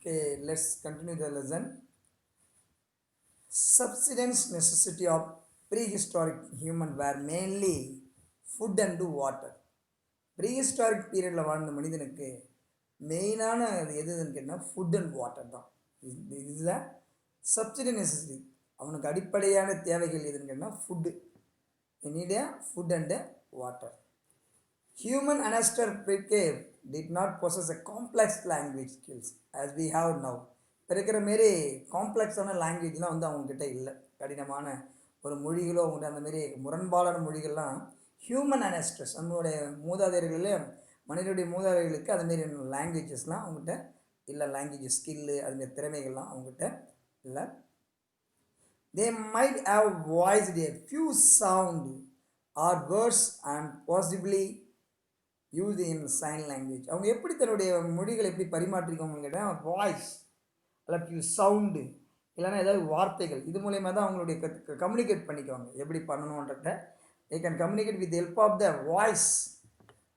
Okay, let's continue the lesson. Subsistence necessity of prehistoric human were mainly food and water. Prehistoric பீரியடில் வாழ்ந்த மனிதனுக்கு மெயினான அது எதுன்னு கேட்டால் ஃபுட் அண்ட் வாட்டர் தான். இதுதான் சப்சிடி நெசசிட்டி. அவனுக்கு அடிப்படையான தேவைகள் எதுன்னு கேட்டால் food. NEET food and water. Human ancestor did not possess a complex language skills as we have now. இப்போ இருக்கிற மாரி காம்ப்ளெக்ஸான லாங்குவேஜ்லாம் அவங்கக்கிட்ட இல்லை. கடினமான ஒரு மொழிகளோ அவங்கள்ட்ட அந்த மாரி முரண்பாடான மொழிகள்லாம் ஹியூமன் அனஸ்டர்ஸ் நம்மளுடைய மூதாதையர்களே மனிதனுடைய மூதாதையர்களுக்கு அதுமாரி லாங்குவேஜஸ்லாம் அவங்ககிட்ட இல்லை. லாங்குவேஜ் ஸ்கில்லு அதுமாரி திறமைகள்லாம் அவங்ககிட்ட இல்லை. They might have voiced a few sound or words and possibly use in sign language. அவங்க எப்படி தன்னுடைய மொழிகளை எப்படி பரிமாற்றிக்கோங்கன்னு கேட்டால் வாய்ஸ் அல்ல ஃபியூ சவுண்டு இல்லைன்னா ஏதாவது வார்த்தைகள் இது மூலயமா தான் அவங்களுடைய கம்யூனிகேட் பண்ணிக்குவாங்க. எப்படி பண்ணணுன்றத they can communicate with the help of the voice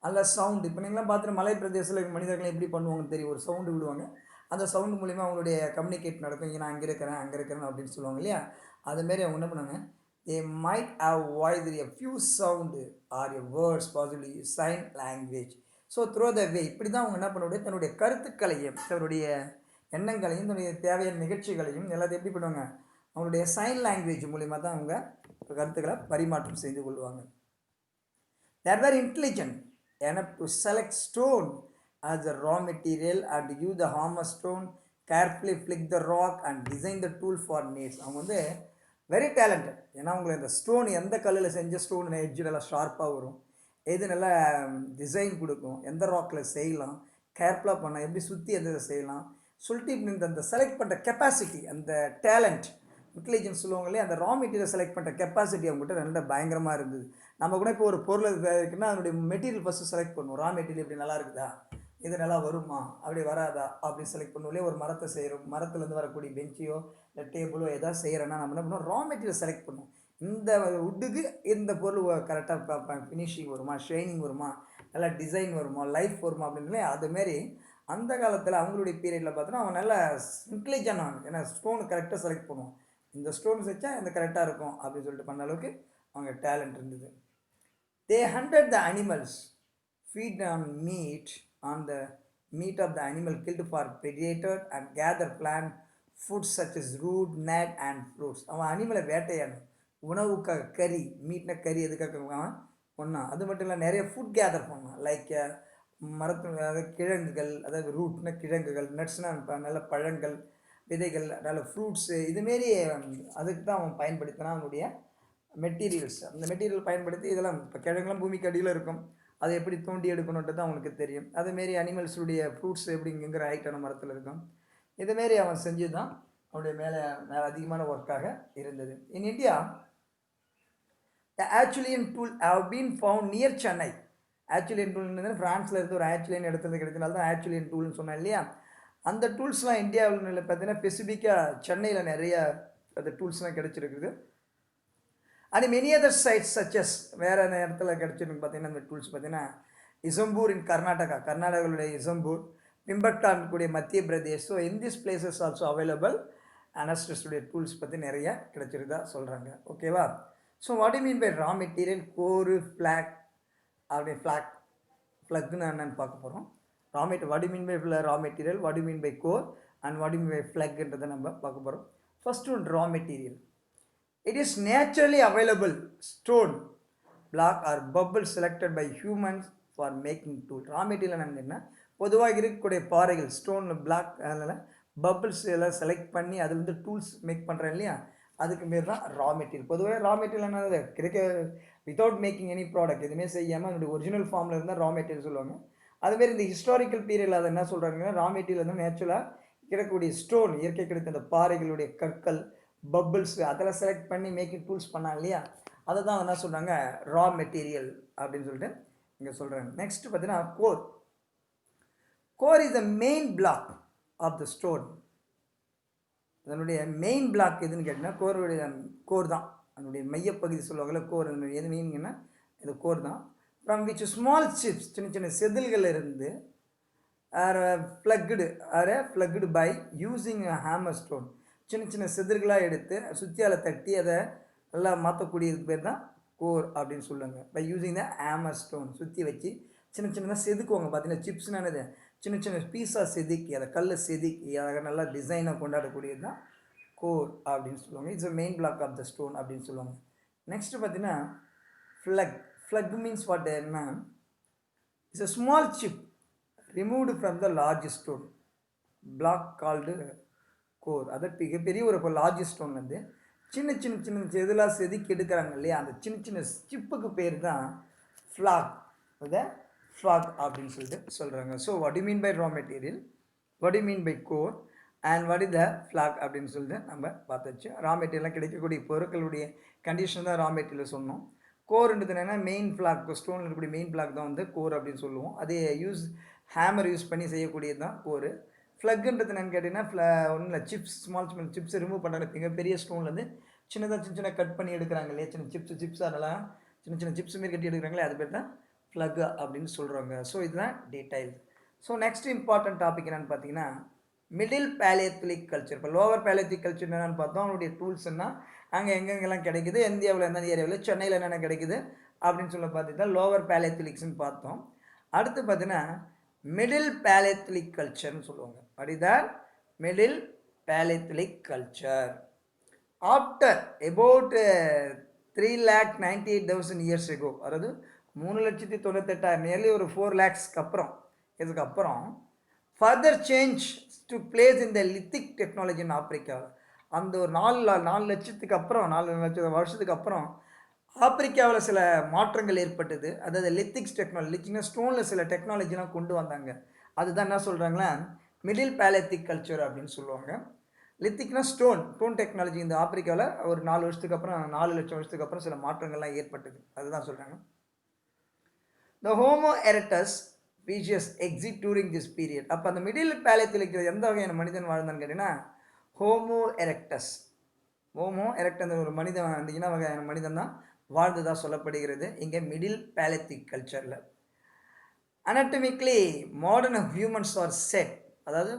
அல்ல சவுண்டு. இப்போ நீங்களாம் பார்த்துட்டு மலை பிரதேசத்தில் மனிதர்கள் எப்படி பண்ணுவாங்கன்னு தெரியும். ஒரு சவுண்டு விடுவாங்க, அந்த சவுண்டு மூலிமா அவங்களுடைய கம்யூனிகேட் நடக்கும். இங்கே நான் அங்கே இருக்கிறேன் அப்படின்னு சொல்லுவாங்க இல்லையா. அதுமாரி அவங்க என்ன பண்ணுவாங்க, they might have voiced a few sound or a words possibly sign language. So through the way இப்படி தான் அவங்க என்ன பண்ணுவாங்க, தன்னுடைய கருத்துக்களையும் தன்னுடைய எண்ணங்களையும் தன்னுடைய தேவையான நிகழ்ச்சிகளையும் எல்லாத்தையும் எப்படி பண்ணுவாங்க, அவங்களுடைய சைன் லாங்குவேஜ் மூலிமா தான் அவங்க கருத்துக்களை பரிமாற்றம் செய்து கொள்வாங்க. தேர் வேர் intelligent enough to select stone as a raw material and use the hammer stone, carefully flick the rock and design the tool for needs. அவங்க வந்து வெரி டேலண்டட். ஏன்னா உங்களுக்கு இந்த ஸ்டோன் எந்த கல்லில் செஞ்ச ஸ்டோன் எட்ஜு நல்லா ஷார்ப்பாக வரும், எது நல்லா டிசைன் கொடுக்கும், எந்த ராக்கில் செய்யலாம், கேர்ஃபுல்லாக பண்ணலாம், எப்படி சுற்றி எந்த செய்யலாம் சொல்லிட்டு இந்த அந்த செலக்ட் பண்ணுற கெப்பாசிட்டி, அந்த டேலண்ட் இன்டெலிஜென்ஸ் சொல்லுவாங்க இல்லையா, அந்த ரா மெட்டீரியல் செலக்ட் பண்ணுற கெப்பாசிட்டி அவங்ககிட்ட நல்ல பயங்கரமாக இருந்தது. நம்ம கூட இப்போ ஒரு பொருள் இருக்குன்னா அதனுடைய மெட்டீரியல் ஃபஸ்ட்டு செலக்ட் பண்ணுவோம். ரா மெட்டீரியல் இப்படி நல்லா இருக்குதா, இது நல்லா வருமா, அப்படி வராதா அப்படின்னு செலக்ட் பண்ணுவோம் இல்லையா. ஒரு மரத்தை செய்கிறோம், மரத்துலேருந்து வரக்கூடிய பெஞ்சையோ இல்லை டேபிளோ எதாவது செய்கிறேன்னா நம்ம என்ன பண்ணுவோம், ரா மெட்டீரியல் செலக்ட் பண்ணுவோம். இந்த வுட்டுக்கு இந்த பொருள் கரெக்டாக பார்ப்பேன், ஃபினிஷிங் வருமா, ஷைனிங் வருமா, நல்லா டிசைன் வருமா, லைஃப் வருமா அப்படின்னு. அதுமாரி அந்த காலத்தில் அவங்களுடைய பீரியடில் பார்த்தோன்னா அவன் நல்லா இன்டெலிஜென்ட் ஆகும். ஏன்னா ஸ்டோன் கரெக்டாக செலக்ட் பண்ணுவோம், இந்த ஸ்டோன் வச்சா இந்த கரெக்டாக இருக்கும் அப்படின்னு சொல்லிட்டு பண்ண அளவுக்கு அவங்க டேலண்ட் இருந்தது. They hunted the animals, feed on the meat of the animal killed for predator and gather plant foods such as root, nut and fruits. அவன் அனிமலை வேட்டையாடணும், உணவுக்காக கறி, மீட்னா கறி எதுக்காக அவன் ஒன்றா. அது மட்டும் இல்லை, நிறைய ஃபுட் கேதர் பண்ணான். லைக் மரத்து அதாவது கிழங்குகள், அதாவது ரூட்னா கிழங்குகள், நட்ஸ்னால் நல்ல பழங்கள், விதைகள், நல்ல ஃப்ரூட்ஸு, இதுமாரி அதுக்கு தான் அவன் பயன்படுத்தினான் அவனுடைய மெட்டீரியல்ஸ். அந்த மெட்டீரியல் பயன்படுத்தி இதெல்லாம் இப்போ கிழங்குலாம் பூமிக்கு அடியில் இருக்கும், அதை எப்படி தோண்டி எடுக்கணுன்றது தான் அவனுக்கு தெரியும். அதுமாரி அனிமல்ஸுடைய ஃப்ரூட்ஸ் எப்படி இங்கேங்கிற ஹைட்டான மரத்தில் இருக்கும். இதுமாரி அவன் செஞ்சு தான் அவனுடைய மேலே அதிகமான ஒர்க்காக இருந்தது. In India the Acheulian tool have been found near Chennai. Acheulian டூல்னு ஃப்ரான்ஸில் இருந்து ஒரு ஆச்சுலியன் இடத்துல கிடைச்சனால தான் ஆச்சுலியன் டூல்னு சொன்னேன் இல்லையா. அந்த டூல்ஸ்லாம் இந்தியாவில் பார்த்தீங்கன்னா ஸ்பெசிஃபிக்காக சென்னையில் நிறைய அந்த டூல்ஸ்லாம் கிடச்சிருக்குது. அண்ட் மெனி அதர் சைட்ஸ் சச்சஸ் வேறு இடத்துல கிடச்சிருக்கு பார்த்தீங்கன்னா அந்த டூல்ஸ் பார்த்தீங்கன்னா இசம்பூர் இன் கர்நாடகாவுடைய இசம்பூர், பிம்பட்டான் கூடிய Madhya Pradesh. So in this places also available அனஸ்டஸ்டுடைய டூல்ஸ் பற்றி நிறைய கிடச்சிருக்கா சொல்கிறாங்க. ஓகேவா. So what you mean by raw material, core, flake அப்படி ஃப்ளக்னு என்னன்னு பார்க்க போகிறோம். Raw material what you mean by raw material, what you mean by core and what you mean by ஃப்ளக்ன்றதை நம்ம பார்க்க போகிறோம். First one raw material. It is naturally available stone, block or bubble selected by humans for making tool. Raw material என்ன, பொதுவாக இருக்கக்கூடிய பாறைகள், stone, block, அதில் bubbles எல்லாம் செலக்ட் பண்ணி அதுலேருந்து டூல்ஸ் மேக் பண்ணுறேன் இல்லையா, அதுக்கு பேர் தான் ரா மெட்டீரியல். பொதுவாக ரா மெட்டீரியல் என்னது, கிடைக்க வித்தவுட் மேக்கிங் எனி ப்ராடக்ட் எதுவுமே செய்யாமல் அதனுடைய ஒரிஜினல் ஃபார்மில் இருந்தால் ரா மெட்டீரியல் சொல்லுவாங்க. அதுமாரி இந்த ஹிஸ்டாரிக்கல் பீரியடில் அதை என்ன சொல்கிறாங்கன்னா, ரா மெட்டீரியல் வந்து நேச்சுரலாக கிடைக்கக்கூடிய ஸ்டோன், இயற்கை கிடைத்த அந்த பாறைகளுடைய கற்கள், பபிள்ஸ் அதெல்லாம் செலக்ட் பண்ணி மேக்கிங் டூல்ஸ் பண்ணாங்க இல்லையா, அதை தான் என்ன சொல்கிறாங்க ரா மெட்டீரியல் அப்படின்னு சொல்லிட்டு இங்கே சொல்கிறாங்க. நெக்ஸ்ட் பார்த்தீங்கன்னா core. Core is the main block of the stone. அதனுடைய மெயின் பிளாக் எதுன்னு கேட்டிங்கன்னா கோர் தான். அதனுடைய மையப்பகுதி சொல்லுவாங்கள்ல கோர், எது மெயின்னா இது கோர் தான். ஃப்ரம் விச் ஸ்மால் சிப்ஸ், சின்ன சின்ன செதில்கள் இருந்து are flaked are flaked by using hammer stone. சின்ன சின்ன செதிர்களாக எடுத்து சுத்தியால் தட்டி அதை நல்லா மாற்றக்கூடியதுக்கு பேர் தான் கோர் அப்படின்னு சொல்லுவாங்க. By using the hammer stone, சுற்றி வச்சு சின்ன சின்னதாக செதுக்குவாங்க. பார்த்தீங்கன்னா சிப்ஸ்னானது சின்ன சின்ன பீஸாக செதுக்கி அதை கல்லை செதுக்கி அதை நல்லா டிசைனாக கொண்டாடக்கூடியது தான் கோர் அப்படின்னு சொல்லுவாங்க. It's a main block of the stone அப்படின்னு சொல்லுவாங்க. நெக்ஸ்ட்டு பார்த்தீங்கன்னா ஃப்ளக். ஃப்ளக் மீன்ஸ் வாட் என்ன, it's a small chip removed from the large stone block called core. அது பெரிய ஒரு லார்ஜ் ஸ்டோன் வந்து சின்ன சின்ன சின்ன இதெல்லாம் செதுக்கி எடுக்கிறாங்க இல்லையா, அந்த சின்ன சின்ன சிப்புக்கு பேர் தான் ஃப்ளாக். அதை ஃப்ளாக் அப்படின்னு சொல்லிட்டு சொல்கிறாங்க. So what you mean by raw material, what you mean by core and what is the flake அப்படின்னு சொல்லிட்டு நம்ம பார்த்துச்சு. ரா மெட்டீரியலாக கிடைக்கக்கூடிய பொருட்களுடைய கண்டிஷன் தான் ரா மெட்டீரியல் சொன்னோம். கோர்ன்றது என்னென்னா மெயின் பிளாக், ஸ்டோனில் இருக்கக்கூடிய மெயின் பிளாக் தான் வந்து கோர் அப்படின்னு சொல்லுவோம். அதே ஹேமர் யூஸ் பண்ணி செய்யக்கூடியது தான் கோர். ஃப்ளக்குன்றது என்னென்னு கேட்டிங்கன்னா ஒன்றும் இல்லை, சிப்ஸ் ஸ்மால் சிப்ஸ் ரிமூவ் பண்ணுறாங்க. பெரிய ஸ்டோன்லேருந்து சின்னதாக சின்ன கட் பண்ணி எடுக்கிறாங்க இல்லையா, சிப்ஸ் அதெல்லாம் சின்ன சிப்ஸ் மாரி கட்டி எடுக்கிறாங்களே, அது பேர் தான் ஃப்ளக் அப்படின்னு சொல்கிறாங்க. ஸோ இதுதான் detail. So next important topic என்னென்னு பார்த்தீங்கன்னா மிடில் பேலியோலித்திக் கல்ச்சர். இப்போ லோவர் பேலியோலித்திக் கல்ச்சர் என்னென்னு பார்த்தோம், அவனுடைய டூல்ஸ்ன்னா அங்கே எங்கெங்கெல்லாம் கிடைக்குது, இந்தியாவில் எந்தெந்த ஏரியாவில், சென்னையில் என்னென்ன கிடைக்குது அப்படின்னு சொல்லி பார்த்தீங்கன்னா லோவர் பேலியோலித்திக்ஸ்ன்னு பார்த்தோம். அடுத்து பார்த்தீங்கன்னா மிடில் பேலியோலித்திக் கல்ச்சர்னு சொல்லுவாங்க. அப்படிதான் middle paleolithic culture after about 3,98,000 years ago, அதாவது 3,98,000 நியர்லி ஒரு 4 lakhsக்கு அப்புறம், இதுக்கப்புறம் ஃபர்தர் சேஞ்ச் டு பிளேஸ் இந்த லித்திக் டெக்னாலஜி இன் ஆப்பிரிக்கா. அந்த ஒரு 4 லட்சத்துக்கு அப்புறம், 4 லட்சம் வருஷத்துக்கு அப்புறம் ஆப்பிரிக்காவில் சில மாற்றங்கள் ஏற்பட்டது. அதாவது லித்திக்ஸ் டெக்னாலஜி, லித்திக்னா ஸ்டோனில் சில டெக்னாலஜிலாம் கொண்டு வந்தாங்க. அதுதான் என்ன சொல்கிறாங்களா மிடில் பேலியோலித்திக் கல்ச்சர் அப்படின்னு சொல்லுவாங்க. லித்திக்னா ஸ்டோன் டெக்னாலஜி இந்த ஆப்பிரிக்காவில் ஒரு 4 வருஷத்துக்கு அப்புறம், 4 லட்சம் வருஷத்துக்கு அப்புறம் சில மாற்றங்கள்லாம் ஏற்பட்டது. அதுதான் சொல்கிறாங்க. The Homo erectus species exit during this period. அப்போ அந்த மிடில் பேலியோலித்திக் எந்த வகையான மனிதன் வாழ்ந்தான்னு கேட்டிங்கன்னா ஹோமோ எரெக்டஸ். ஹோமோ எரெக்டஸ் ஒரு மனிதன், அந்த இன வகையான மனிதன் தான் வாழ்ந்ததாக சொல்லப்படுகிறது இங்கே மிடில் பேலியோலித்திக் கல்ச்சரில். Anatomically modern humans are said, அதாவது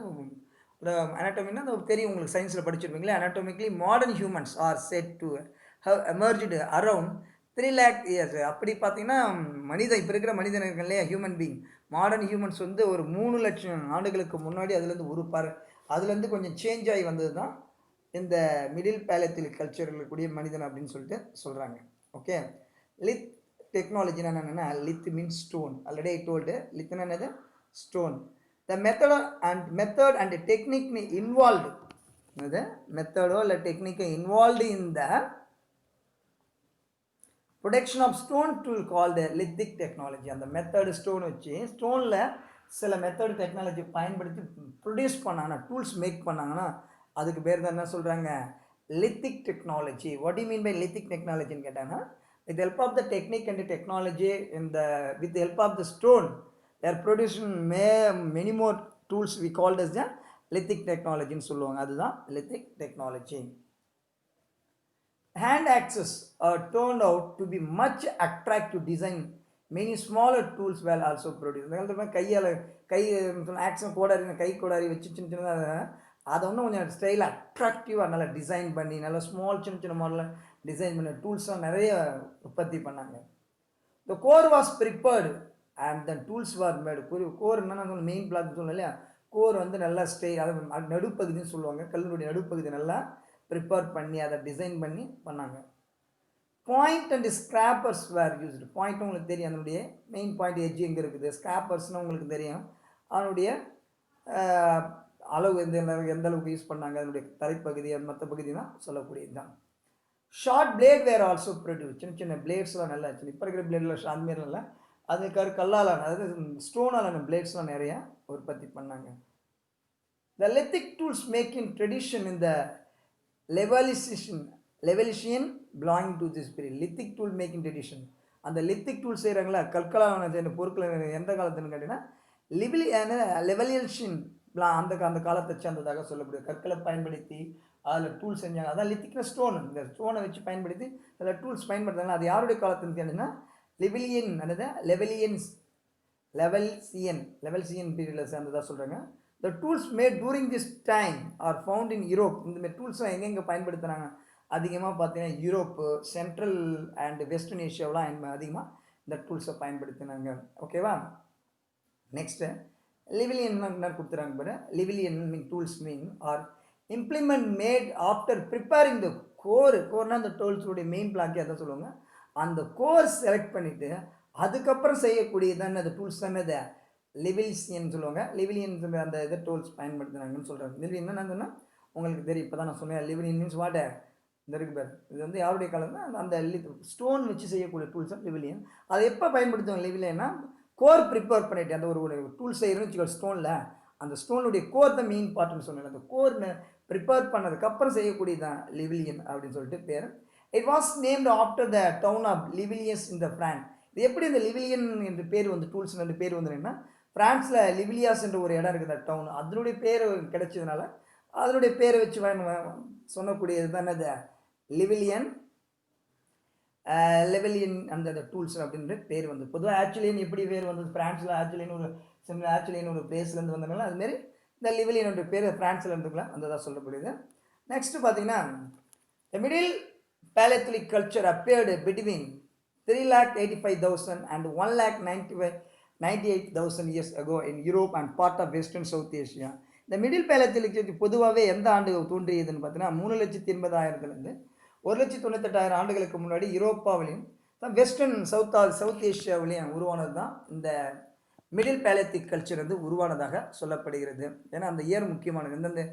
அனாட்டமின்னா அது தெரியும் உங்களுக்கு, சயின்ஸில் படிச்சிருப்பீங்களே. Anatomically modern humans are said to have emerged around 3 lakh years. அப்படி பார்த்தீங்கன்னா மனிதன், இப்போ இருக்கிற மனிதன் இருக்கு இல்லையா, ஹியூமன் பீங், மாடர்ன் ஹியூமன்ஸ் வந்து ஒரு 3 லட்சம் ஆண்டுகளுக்கு முன்னாடி அதுலேருந்து அதுலேருந்து கொஞ்சம் சேஞ்ச் ஆகி வந்தது தான் இந்த மிடில் பேலியோலித்திக் கல்ச்சரில் இருக்கக்கூடிய மனிதன் அப்படின்னு சொல்லிட்டு சொல்கிறாங்க. ஓகே, லித் டெக்னாலஜினா என்னென்னா lith means stone. Already I told லித்னா என்னது, stone. The method and technique involved, என்னது மெத்தடோ இல்லை டெக்னிக்கை involved in the production of stone tool called lithic technology. அந்த மெத்தடு ஸ்டோன் வச்சு ஸ்டோனில் சில மெத்தடு டெக்னாலஜி பயன்படுத்தி ப்ரொடியூஸ் பண்ணாங்கன்னா, டூல்ஸ் மேக் பண்ணாங்கன்னா அதுக்கு பேர் தான் என்ன சொல்கிறாங்க, lithic technology. What you mean by lithic டெக்னாலஜின்னு கேட்டாங்கன்னா with the help of the technique and the technology with the help of the stone they are producing many more tools we called as the lithic technology ன்னு சொல்லுவாங்க. அதுதான் lithic technology. Hand axes are turned out to be much attractive design. Many smaller tools were also produced. கையால் action கோடாரி, கை கோடாரி வச்சு சின்ன சின்னதாக அதை இன்னும் கொஞ்சம் ஸ்டைல் அட்ராக்டிவாக நல்லா டிசைன் பண்ணி நல்லா சின்ன மாடலில் டிசைன் பண்ண டூல்ஸ்லாம் நிறைய உற்பத்தி பண்ணாங்க. The core was prepared and the tools were made. Core என்னன்னா மெயின் பிளாக் சொல்லணும் இல்லையா, கோர் வந்து நல்லா அதை நடுப்பகுதின்னு சொல்லுவாங்க, கல்லுடைய நடுப்பகுதி நல்லா ப்ரிப்பேர் பண்ணி அதை டிசைன் பண்ணி பண்ணாங்க. Point and scrapers where used. Point உங்களுக்கு தெரியும், அதனுடைய மெயின் பாயிண்ட் எட்ஜ் எங்கே இருக்குது. ஸ்கிராப்பர்ஸ்னால் உங்களுக்கு தெரியும், அதனுடைய அளவு எந்த அளவுக்கு யூஸ் பண்ணாங்க, அதனுடைய தலைப்பகுதி மற்ற பகுதி தான் சொல்லக்கூடியது தான். Short blade were also produce. சின்ன பிளேட்ஸ்லாம் நல்லா இருந்துச்சு. இப்போ இருக்கிற பிளேடில் அந்த மாரி இல்லை, அது கல்லாலான, அதாவது ஸ்டோனாலான பிளேட்ஸ்லாம் நிறையா உற்பத்தி பண்ணாங்க. The lithic tools making tradition இந்த Levalloisian belonging to this period. Lithic tool making tradition, அந்த லித்திக் டூல் செய்கிறாங்களா கற்களான பொருட்கள் எந்த காலத்துன்னு கேட்டிங்கன்னா லெவலியன்ஷியன் அந்த காலத்தை சேர்ந்ததாக சொல்லக்கூடிய கற்களை பயன்படுத்தி அதில் டூல் செஞ்சாங்க. அதான் லித்திக்னா ஸ்டோன். இந்த ஸ்டோனை வச்சு பயன்படுத்தி அதில் டூல்ஸ் பயன்படுத்தாங்க. அது யாருடைய காலத்துன்னு கேட்டிங்கன்னா லெவலியன், அல்லது லெவலியன்ஸ் லெவல்சியன் பீரியடில் சேர்ந்ததாக சொல்கிறாங்க. The tools made during this time are found in Europe. இந்தமாதிரி டூல்ஸ்லாம் எங்கெங்கே பயன்படுத்துகிறாங்க அதிகமாக பார்த்தீங்கன்னா யூரோப்பு, சென்ட்ரல் அண்ட் வெஸ்டர்ன் ஏஷியாவெலாம் அதிகமாக இந்த டூல்ஸை பயன்படுத்தினாங்க. ஓகேவா? நெக்ஸ்ட்டு லிவிலியன் என்ன கொடுத்துறாங்க பாரு. Levalloisian tools mean are implement made after preparing the கோர்னால் அந்த டூல்ஸுடைய மெயின் பிளாக்கே அதான் சொல்லுவாங்க. அந்த கோர் செலக்ட் பண்ணிவிட்டு அதுக்கப்புறம் செய்யக்கூடியதான அந்த டூல்ஸ் தானே இதை லிவிலியன் சொல்லுவாங்க. லிவிலியன் அந்த இதை டூல்ஸ் பயன்படுத்துனாங்கன்னு சொல்கிறாங்க. லிவிலியன் என்ன சொன்னால் உங்களுக்கு தெரியும். இப்போ தான் நான் சொன்னேன் லிவிலியன் மீன்ஸ் வாட்டர் இந்த இருக்கு பேர். இது வந்து யாருடைய காலம்னா அந்த ஸ்டோன் வச்சு செய்யக்கூடிய டூல்ஸ் தான் லிவிலியன். அதை எப்போ பயன்படுத்துவாங்க லிவிலியன்னா கோர் ப்ரிப்பேர் பண்ணிவிட்டு அந்த ஒரு டூல் செய்கிறோன்னு வச்சுக்கோ ஸ்டோனில் அந்த ஸ்டோனுடைய கோர் தான் மெயின் பார்ட்னு சொன்னேன். அந்த கோர் ப்ரிப்பேர் பண்ணதுக்கப்புறம் செய்யக்கூடியதான் லிவிலியன் அப்படின்னு சொல்லிட்டு பேர். It was named after the town of Levallois in the France. இது எப்படி இந்த லிவிலியன் என்ற பேர் வந்து டூல்ஸ் என்ற பேர் வந்துன்னா ஃப்ரான்ஸில் லிவிலியாஸ் என்ற ஒரு இடம் இருக்குது டவுன், அதனுடைய பேர் கிடைச்சதுனால அதனுடைய பேரை வச்சு சொல்லக்கூடியது தான் என்னது லிவிலியன் அந்த டூல்ஸ் அப்படின்ற பேர் வந்து பொதுவாக ஆக்சுவலியன் எப்படி பேர் வந்தது ஃப்ரான்ஸில் ஆக்சுவலியன் ஒரு பிளேஸ்லேருந்து வந்ததுனால அதுமாரி இந்த லிவிலியன் பேர் ஃப்ரான்ஸில் இருந்துக்கலாம் அந்த தான் சொல்லக்கூடியது. நெக்ஸ்ட்டு பார்த்தீங்கன்னா the middle Palaeolithic culture appeared between 3,85,000 and 1,98,000 years ago in Europe and part of Western South Asia. இந்த மிடில் பேலத்திலிக் பொதுவாகவே எந்த ஆண்டு தோன்றியதுன்னு பார்த்தீங்கன்னா 3,80,000 1,98,000 ஆண்டுகளுக்கு முன்னாடி யூரோப்பாவிலையும் வெஸ்டர்ன் சவுத் ஏஷியாவிலையும் உருவானது தான் இந்த மிடில் பேலத்திக் கல்ச்சர் வந்து உருவானதாக சொல்லப்படுகிறது. ஏன்னா அந்த இயர் முக்கியமானது, எந்தெந்த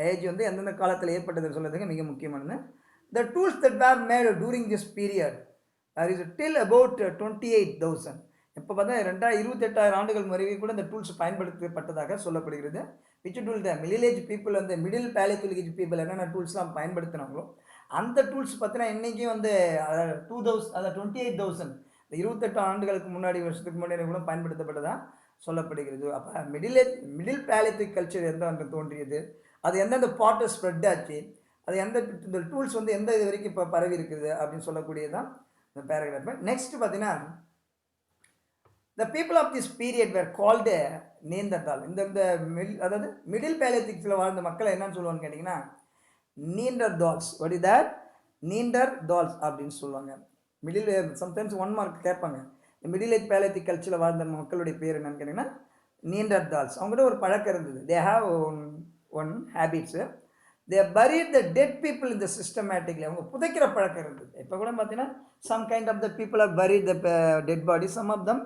ஏஜ் வந்து எந்தெந்த காலத்தில் ஏற்பட்டதுன்னு சொல்கிறதுக்கு மிக முக்கியமானது. த tools that where mat during this period is till about 28,000. இப்போ பார்த்தா 28,000 ஆண்டுகள் வரைக்கும் கூட இந்த டூல்ஸ் பயன்படுத்தப்பட்டதாக சொல்லப்படுகிறது. Which tool the middle age people வந்து மிடில் பேலத்திக் ஏஜ் பீப்புள் என்னென்ன டூல்ஸ்லாம் பயன்படுத்தினாங்களோ அந்த டூல்ஸ் பார்த்தீங்கன்னா இன்றைக்கும் வந்து 28,000 இந்த 28 ஆண்டுகளுக்கு முன்னாடி வருஷத்துக்கு முன்னாடி கூட பயன்படுத்தப்பட்டதாக சொல்லப்படுகிறது. அப்போ மிடில் பேலத்திக் கல்ச்சர் எந்த தோன்றியது, அது எந்தெந்த பார்ட்டு ஸ்ப்ரெட் ஆச்சு, அது இந்த டூல்ஸ் வந்து எந்த இது வரைக்கும் இப்போ பரவி இருக்குது அப்படின்னு சொல்லக்கூடியதான் இந்த பேராகிராஃப். நெக்ஸ்ட் பார்த்தீங்கன்னா the people of this period were called Neanderthal. இந்த அதாவது மிடில் பேலத்திக்ஸில் வாழ்ந்த மக்களை என்னன்னு சொல்லுவான்னு கேட்டிங்கன்னா Neanderthals. What is that? Neanderthals அப்படின்னு சொல்லுவாங்க. மிடில் சம்டைம்ஸ் 1 மார்க் கேட்பாங்க. மிடில் ஏஜ் பேலத்திக் கல்ச்சரில் வாழ்ந்த மக்களுடைய பேர் என்னன்னு கேட்டிங்கன்னா நீண்டர்டால்ஸ். அவங்ககிட்ட ஒரு பழக்கம் இருந்தது. They have one habits. They buried the dead people இந்த சிஸ்டமேட்டிக்லி. அவங்க புதைக்கிற பழக்கம் இருந்தது. இப்போ கூட பார்த்தீங்கன்னா some kind of the people are buried the dead body, some of them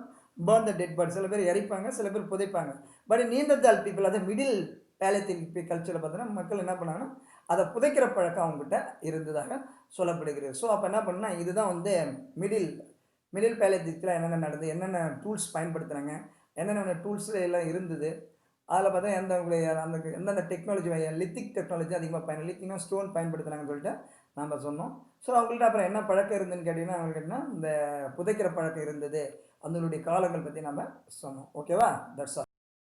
burn the dead body. சில பேர் எரிப்பாங்க, சில பேர் புதைப்பாங்க. பட் நீண்டர்டால் பீப்புள் அதை மிடில் பேலத்திக் கல்ச்சரில் பார்த்தீங்கன்னா மக்கள் என்ன பண்ணாங்கன்னா அதை புதைக்கிற பழக்கம் அவங்ககிட்ட இருந்ததாக சொல்லப்படுகிறது. ஸோ அப்போ என்ன பண்ணா இதுதான் வந்து மிடில் பேலத்திக்கில் என்னென்ன நடந்தது, என்னென்ன டூல்ஸ் பயன்படுத்துகிறாங்க, என்னென்ன டூல்ஸ் எல்லாம் இருந்தது, அதில் பார்த்தா எந்தெந்த டெக்னாலஜி லித்திக் டெக்னாலஜி அதிகமாக லித்திக்னா ஸ்டோன் பயன்படுத்துகிறாங்கன்னு சொல்லிட்டு நம்ம சொன்னோம். ஸோ அவங்கள்ட்ட அப்புறம் என்ன பழக்கம் இருந்துன்னு கேட்டிங்கன்னா அவங்களுக்கு என்ன இந்த புதைக்கிற பழக்கம் இருந்தது, அதனுடைய காலங்கள் பற்றி நம்ம சொன்னோம். ஓகேவா? That's all.